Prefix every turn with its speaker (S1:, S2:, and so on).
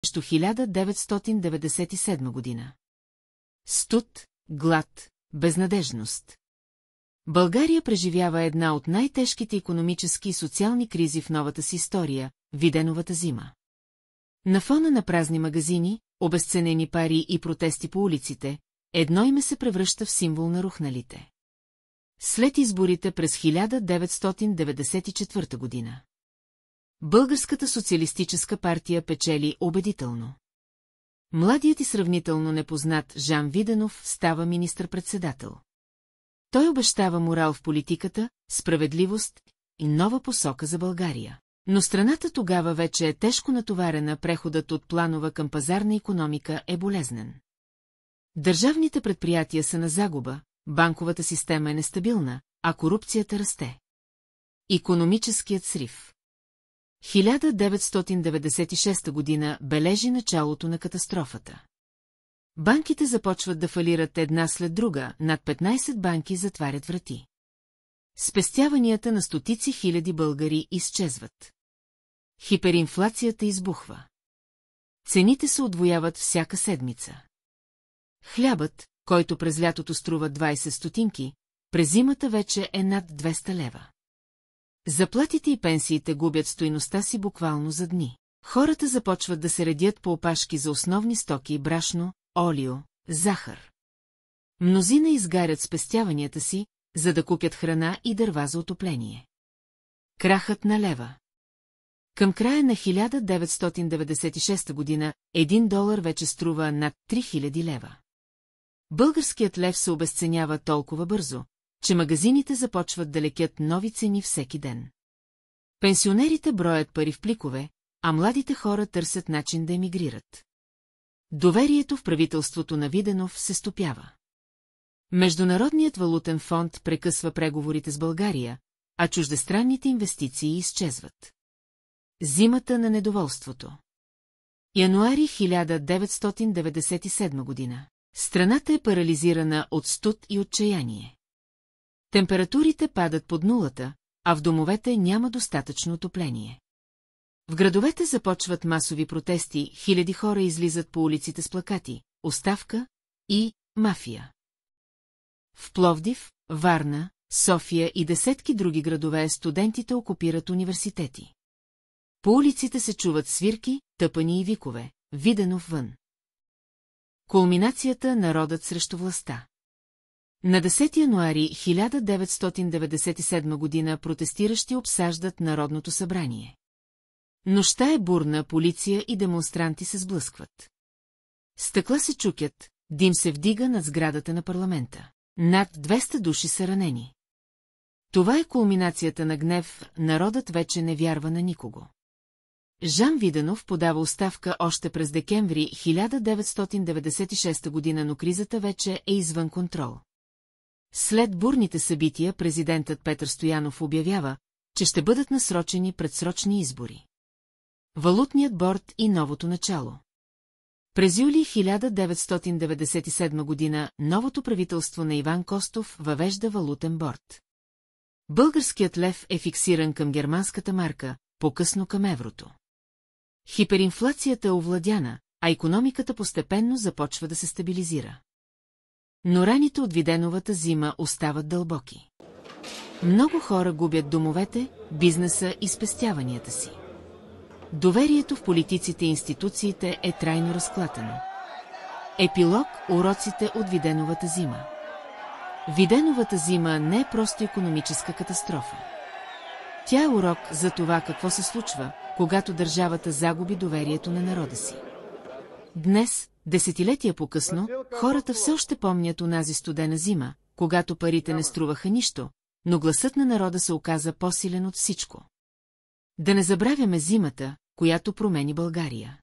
S1: 1997 година. Студ, глад, безнадежност. България преживява една от най-тежките икономически и социални кризи в новата си история – Виденовата зима. На фона на празни магазини, обезценени пари и протести по улиците, едно име се превръща в символ на рухналите. След изборите през 1994 година. Българската социалистическа партия печели убедително. Младият и сравнително непознат Жан Виденов става министър-председател. Той обещава морал в политиката, справедливост и нова посока за България. Но страната тогава вече е тежко натоварена, преходът от планова към пазарна икономика е болезнен. Държавните предприятия са на загуба, банковата система е нестабилна, а корупцията расте. Икономическият срив. 1996 година бележи началото на катастрофата. Банките започват да фалират една след друга, над 15 банки затварят врати. Спестяванията на стотици хиляди българи изчезват. Хиперинфлацията избухва. Цените се удвояват всяка седмица. Хлябът, който през лятото струва 20 стотинки, през зимата вече е над 200 лева. Заплатите и пенсиите губят стойността си буквално за дни. Хората започват да се редят по опашки за основни стоки – брашно, олио, захар. Мнозина изгарят спестяванията си, за да купят храна и дърва за отопление. Крахът на лева. Към края на 1996 година $1 вече струва над 3000 лева. Българският лев се обезценява толкова бързо, че магазините започват да лекят нови цени всеки ден. Пенсионерите броят пари в пликове, а младите хора търсят начин да емигрират. Доверието в правителството на Виденов се стопява. Международният валутен фонд прекъсва преговорите с България, а чуждестранните инвестиции изчезват. Зимата на недоволството. Януари 1997 година. Страната е парализирана от студ и отчаяние. Температурите падат под нулата, а в домовете няма достатъчно отопление. В градовете започват масови протести, хиляди хора излизат по улиците с плакати, оставка и мафия. В Пловдив, Варна, София и десетки други градове студентите окупират университети. По улиците се чуват свирки, тъпани и викове, Виденов вън. Кулминацията – народът срещу властта. На 10 януари 1997 година протестиращи обсаждат Народното събрание. Нощта е бурна, полиция и демонстранти се сблъскват. Стъкла се чукят, дим се вдига над сградата на парламента. Над 200 души са ранени. Това е кулминацията на гнев, народът вече не вярва на никого. Жан Виденов подава оставка още през декември 1996 година, но кризата вече е извън контрол. След бурните събития президентът Петър Стоянов обявява, че ще бъдат насрочени предсрочни избори. Валутният борд и новото начало. През юли 1997 година новото правителство на Иван Костов въвежда валутен борд. Българският лев е фиксиран към германската марка, по-късно към еврото. Хиперинфлацията е овладяна, а икономиката постепенно започва да се стабилизира. Но раните от Виденовата зима остават дълбоки. Много хора губят домовете, бизнеса и спестяванията си. Доверието в политиците и институциите е трайно разклатено. Епилог – уроците от Виденовата зима. Виденовата зима не е просто икономическа катастрофа. Тя е урок за това какво се случва, когато държавата загуби доверието на народа си. Днес, десетилетия по-късно, хората все още помнят онази студена зима, когато парите не струваха нищо, но гласът на народа се оказа по-силен от всичко. Да не забравяме зимата, която промени България.